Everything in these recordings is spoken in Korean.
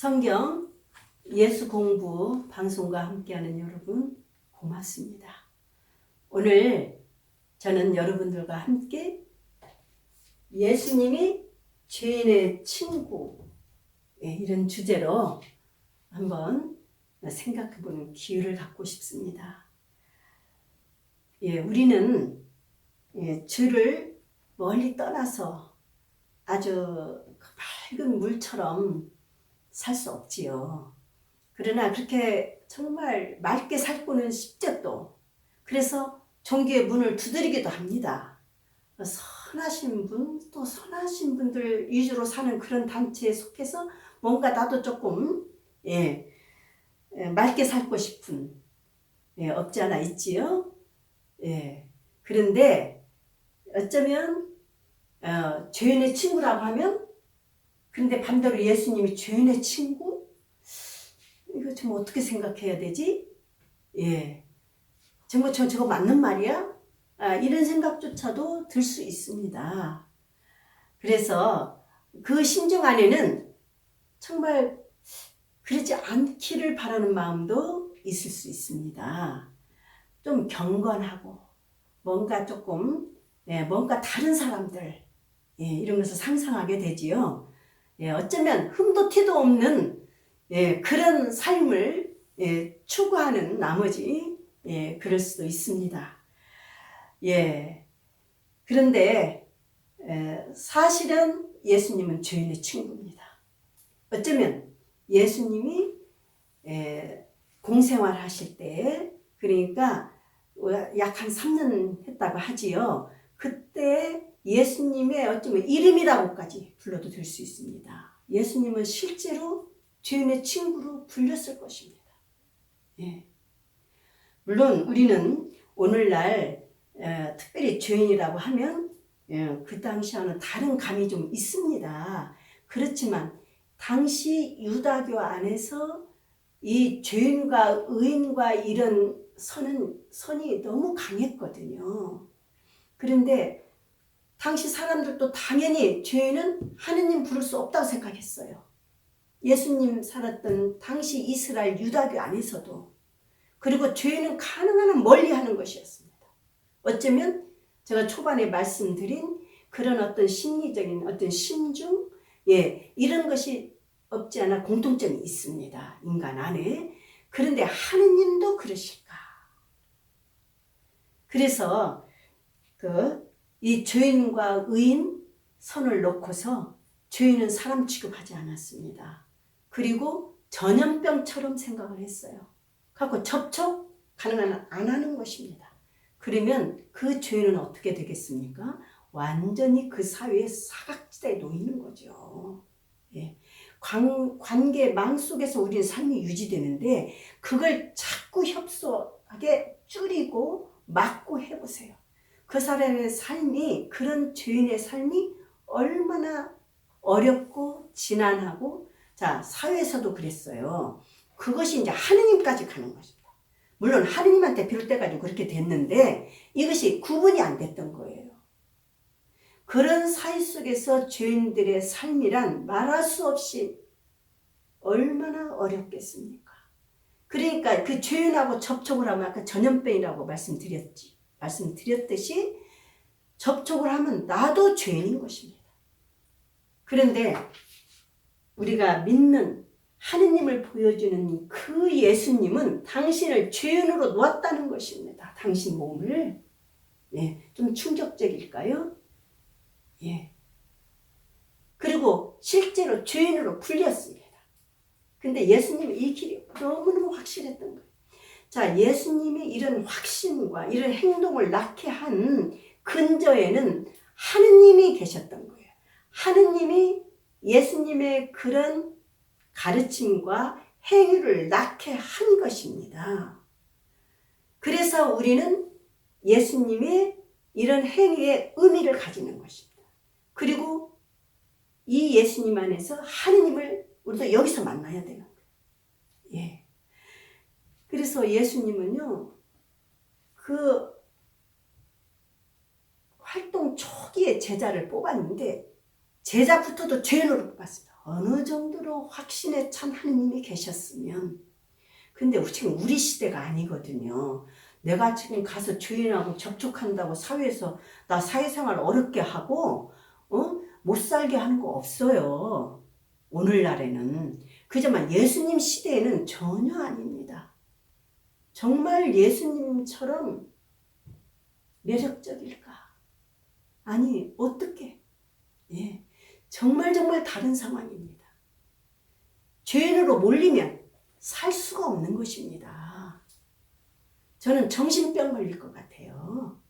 성경 예수 공부 방송과 함께하는 여러분 고맙습니다. 오늘 저는 여러분들과 함께 예수님이 죄인의 친구 이런 주제로 한번 생각해보는 기회를 갖고 싶습니다. 우리는 죄를 멀리 떠나서 아주 밝은 물처럼 살 수 없지요. 그러나 그렇게 정말 맑게 살고는 쉽죠 또. 그래서 종교의 문을 두드리기도 합니다. 선하신 분, 또 선하신 분들 위주로 사는 그런 단체에 속해서 뭔가 나도 조금 맑게 살고 싶은 없지 않아 있지요. 그런데 어쩌면 죄인의 친구라고 하면, 근데 반대로 예수님이 죄인의 친구? 이거 좀 어떻게 생각해야 되지? 정말 저거 맞는 말이야? 이런 생각조차도 들 수 있습니다. 그래서 그 심정 안에는 정말 그러지 않기를 바라는 마음도 있을 수 있습니다. 좀 경건하고 뭔가 조금 뭔가 다른 사람들 이런 것을 상상하게 되지요. 어쩌면 흠도 티도 없는 그런 삶을 추구하는 나머지 그럴 수도 있습니다. 그런데 사실은 예수님은 죄인의 친구입니다. 어쩌면 예수님이 공생활 하실 때, 그러니까 약 한 3년 했다고 하지요. 그때 예수님의 어쩌면 이름이라고까지 불러도 될 수 있습니다. 예수님은 실제로 죄인의 친구로 불렸을 것입니다. 물론 우리는 오늘날 특별히 죄인이라고 하면 그 당시와는 다른 감이 좀 있습니다. 그렇지만 당시 유다교 안에서 이 죄인과 의인과 이런 선이 너무 강했거든요. 그런데 당시 사람들도 당연히 죄인은 하느님 부를 수 없다고 생각했어요. 예수님 살았던 당시 이스라엘 유다교 안에서도. 그리고 죄인은 가능한 한 멀리 하는 것이었습니다. 어쩌면 제가 초반에 말씀드린 그런 어떤 심리적인 어떤 심중, 이런 것이 없지 않아 공통점이 있습니다. 인간 안에. 그런데 하느님도 그러실까? 그래서 이 죄인과 의인 선을 놓고서 죄인은 사람 취급하지 않았습니다. 그리고 전염병처럼 생각을 했어요. 갖고 접촉 가능한 한 안 하는 것입니다. 그러면 그 죄인은 어떻게 되겠습니까? 완전히 그 사회의 사각지대에 놓이는 거죠. 관계망 속에서 우리는 삶이 유지되는데 그걸 자꾸 협소하게 줄이고 막고 해보세요. 그 사람의 삶이, 그런 죄인의 삶이 얼마나 어렵고 지난하고, 자, 사회에서도 그랬어요. 그것이 이제 하느님까지 가는 것입니다. 물론 하느님한테 비롯돼가지고 그렇게 됐는데 이것이 구분이 안 됐던 거예요. 그런 사회 속에서 죄인들의 삶이란 말할 수 없이 얼마나 어렵겠습니까? 그러니까 그 죄인하고 접촉을 하면 아까 전염병이라고 말씀드렸듯이 접촉을 하면 나도 죄인인 것입니다. 그런데 우리가 믿는 하느님을 보여주는 그 예수님은 당신을 죄인으로 놓았다는 것입니다. 당신 몸을. 좀 충격적일까요? 그리고 실제로 죄인으로 불렸습니다. 근데 예수님은 이 길이 너무너무 확실했던 거예요. 자, 예수님이 이런 확신과 이런 행동을 낳게 한 근저에는 하느님이 계셨던 거예요. 하느님이 예수님의 그런 가르침과 행위를 낳게 한 것입니다. 그래서 우리는 예수님의 이런 행위에 의미를 가지는 것입니다. 그리고 이 예수님 안에서 하느님을 우리도 여기서 만나야 되는 거예요. 그래서 예수님은요, 그 활동 초기에 제자를 뽑았는데 제자부터도 죄인으로 뽑았습니다. 어느 정도로 확신에 찬 하느님이 계셨으면, 근데 지금 우리 시대가 아니거든요. 내가 지금 가서 주인하고 접촉한다고 사회에서 나 사회생활 어렵게 하고 못 살게 하는 거 없어요. 오늘날에는. 그지만 예수님 시대에는 전혀 아닙니다. 정말 예수님처럼 매력적일까? 아니, 어떻게? 예, 정말 다른 상황입니다. 죄인으로 몰리면 살 수가 없는 것입니다. 저는 정신병 걸릴 것 같아요.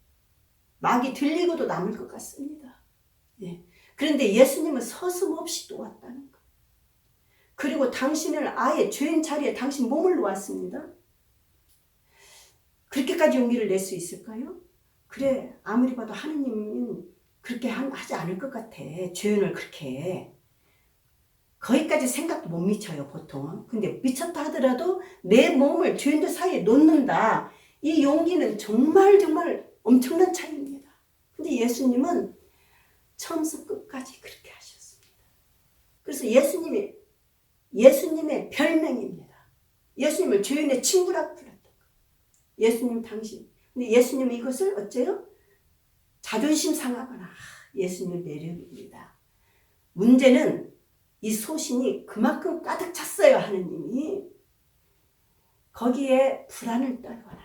막이 들리고도 남을 것 같습니다. 예. 그런데 예수님은 서슴없이 놓았다는 것. 그리고 당신을 아예 죄인 자리에 당신 몸을 놓았습니다. 그렇게까지 용기를 낼 수 있을까요? 그래, 아무리 봐도 하느님은 그렇게 하지 않을 것 같아. 죄인을 그렇게. 거기까지 생각도 못 미쳐요, 보통. 근데 미쳤다 하더라도 내 몸을 죄인들 사이에 놓는다. 이 용기는 정말 엄청난 차이입니다. 근데 예수님은 처음부터 끝까지 그렇게 하셨습니다. 그래서 예수님의 별명입니다. 예수님을 죄인의 친구라고 불렀던 거. 예수님 당신. 근데 예수님은 이것을 어째요? 자존심 상하거나 예수님의 매력입니다. 문제는 이 소신이 그만큼 가득 찼어요. 하느님이 거기에 불안을 떨거나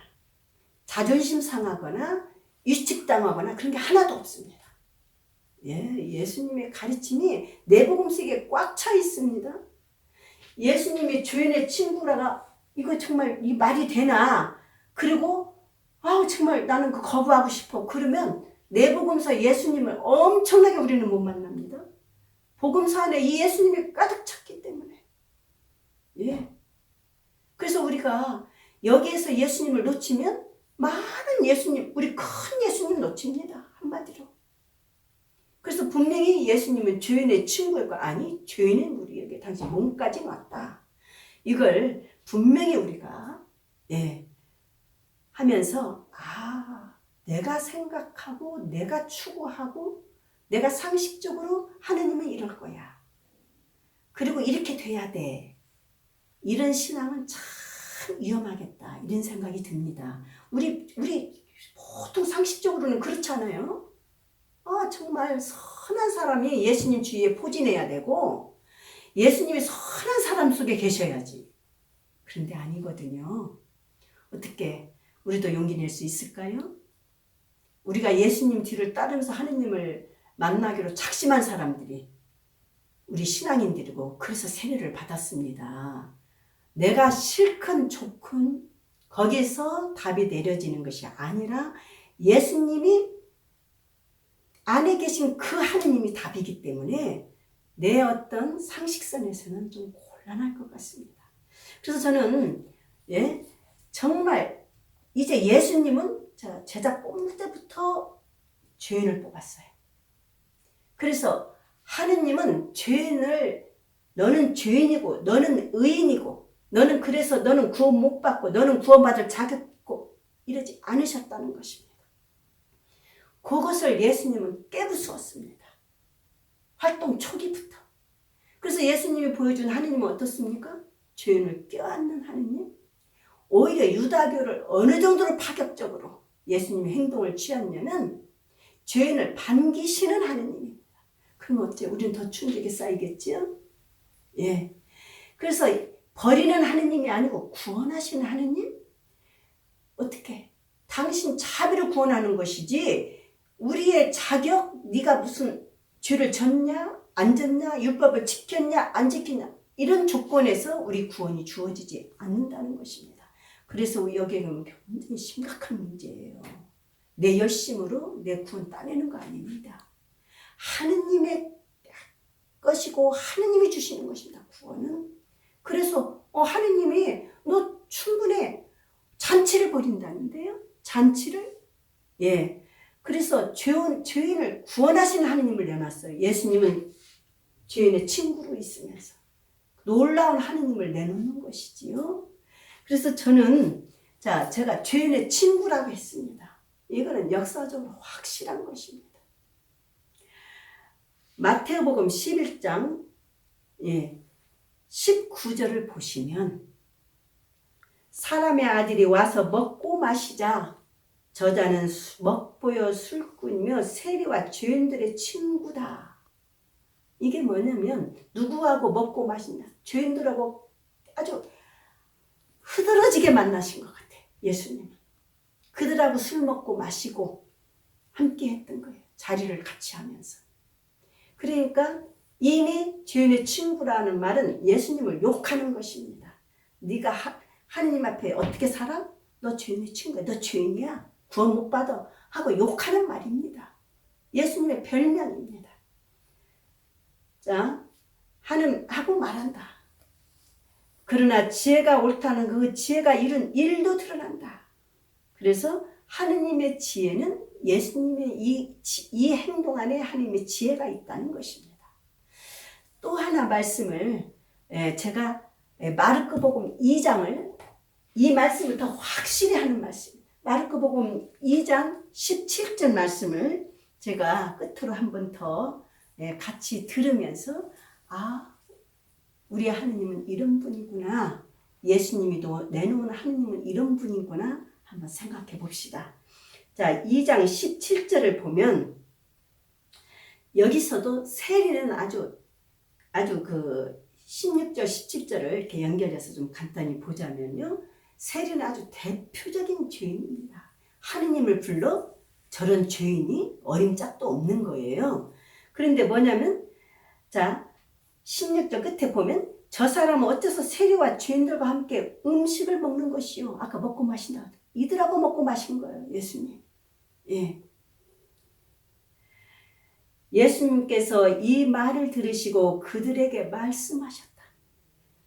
자존심 상하거나 위축당하거나 그런 게 하나도 없습니다. 예수님의 가르침이 내복음 속에 꽉 차 있습니다. 예수님이 죄인의 친구라가 이거 정말 이 말이 되나? 그리고 정말 나는 그 거부하고 싶어. 그러면 내복음서 예수님을 엄청나게 우리는 못 만납니다. 복음서 안에 이 예수님이 가득 찼기 때문에. 그래서 우리가 여기에서 예수님을 놓치면 많은 예수님, 우리 큰 예수님 놓칩니다. 한마디로. 그래서 분명히 예수님은 죄인의 친구였고, 아니 죄인은 우리에게 당신 몸까지 왔다. 이걸 분명히 우리가 하면서 내가 생각하고 내가 추구하고 내가 상식적으로 하느님은 이럴 거야. 그리고 이렇게 돼야 돼. 이런 신앙은 참 위험하겠다. 이런 생각이 듭니다. 우리 보통 상식적으로는 그렇잖아요. 정말 선한 사람이 예수님 주위에 포진해야 되고 예수님이 선한 사람 속에 계셔야지. 그런데 아니거든요. 어떻게 우리도 용기 낼 수 있을까요? 우리가 예수님 뒤를 따르면서 하느님을 만나기로 작심한 사람들이 우리 신앙인들이고 그래서 세례를 받았습니다. 내가 싫건 좋건 거기에서 답이 내려지는 것이 아니라 예수님이 안에 계신 그 하느님이 답이기 때문에 내 어떤 상식선에서는 좀 곤란할 것 같습니다. 그래서 저는 정말 이제 예수님은 제자 뽑을 때부터 죄인을 뽑았어요. 그래서 하느님은 너는 죄인이고 너는 의인이고 너는 구원 못 받고 너는 구원받을 자격 없고 이러지 않으셨다는 것입니다. 그것을 예수님은 깨부수었습니다. 활동 초기부터. 그래서 예수님이 보여준 하느님은 어떻습니까? 죄인을 껴안는 하느님. 오히려 유다교를 어느 정도로 파격적으로 예수님의 행동을 취하냐면 죄인을 반기시는 하느님입니다. 그럼 어째 우리는 더 충격이 쌓이겠지요? 그래서 버리는 하느님이 아니고 구원하시는 하느님? 어떻게? 당신 자비로 구원하는 것이지 우리의 자격, 네가 무슨 죄를 졌냐, 안 졌냐, 율법을 지켰냐, 안 지켰냐 이런 조건에서 우리 구원이 주어지지 않는다는 것입니다. 그래서 여기는 굉장히 심각한 문제예요. 내 열심으로 내 구원 따내는 거 아닙니다. 하느님의 것이고 하느님이 주시는 것입니다. 구원은. 그래서 하느님이 너 충분해. 잔치를 벌인다는데요. 잔치를. 그래서 죄인을 구원하시는 하느님을 내놨어요. 예수님은 죄인의 친구로 있으면서 놀라운 하느님을 내놓는 것이지요. 그래서 저는 제가 죄인의 친구라고 했습니다. 이거는 역사적으로 확실한 것입니다. 마태복음 11장 예, 19절을 보시면 사람의 아들이 와서 먹고 마시자 저자는 먹보여 술꾼이며 세리와 죄인들의 친구다. 이게 뭐냐면 누구하고 먹고 마신다. 죄인들하고 아주 흐드러지게 만나신 것 같아요. 예수님은. 그들하고 술 먹고 마시고 함께 했던 거예요. 자리를 같이 하면서. 그러니까 이미 죄인의 친구라는 말은 예수님을 욕하는 것입니다. 네가 하느님 앞에 어떻게 살아? 너 죄인의 친구야. 너 죄인이야. 구원 못 받아. 하고 욕하는 말입니다. 예수님의 별명입니다. 자, 하고 말한다. 그러나 지혜가 옳다는 그 지혜가 이룬 일도 드러난다. 그래서 하느님의 지혜는 예수님의 이 행동 안에 하느님의 지혜가 있다는 것입니다. 또 하나 말씀을 제가 마르코복음 2장을 이 말씀을 더 확실히 하는 말씀. 마르코복음 2장 17절 말씀을 제가 끝으로 한 번 더 같이 들으면서 우리 하느님은 이런 분이구나. 예수님이 내놓은 하느님은 이런 분이구나. 한번 생각해 봅시다. 자, 2장 17절을 보면 여기서도 세리는 아주 그 16절 17절을 이렇게 연결해서 좀 간단히 보자면요. 세리는 아주 대표적인 죄인입니다. 하느님을 불러 저런 죄인이 어림짝도 없는 거예요. 그런데 뭐냐면 자 16절 끝에 보면 저 사람은 어째서 세리와 죄인들과 함께 음식을 먹는 것이요. 아까 먹고 마신다. 이들하고 먹고 마신 거예요. 예수님. 예. 예수님께서 이 말을 들으시고 그들에게 말씀하셨다.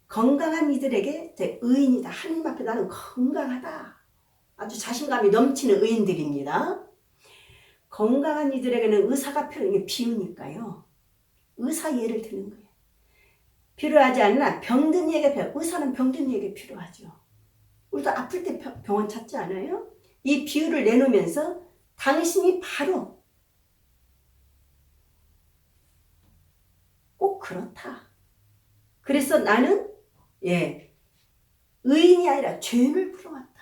건강한 이들에게 의인이다. 하나님 앞에 나는 건강하다. 아주 자신감이 넘치는 의인들입니다. 건강한 이들에게는 의사가 필요해. 비유니까요. 의사 예를 드는 거예요. 필요하지 않나 병든 이에게 의사는 병든 이에게 필요하죠. 우리도 아플 때 병원 찾지 않아요? 이 비유를 내놓으면서 당신이 바로 꼭 그렇다. 그래서 나는 의인이 아니라 죄인을 풀어왔다.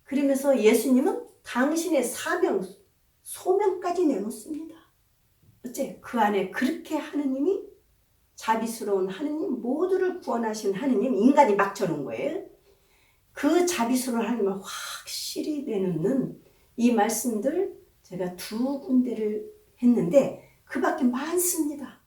그러면서 예수님은 당신의 사명, 소명까지 내놓습니다. 어째 그 안에 그렇게 하느님이 자비스러운 하느님, 모두를 구원하신 하느님, 인간이 막혀놓은 거예요. 그 자비스러운 하느님을 확실히 내놓는 이 말씀들 제가 2군데를 했는데 그 밖에 많습니다.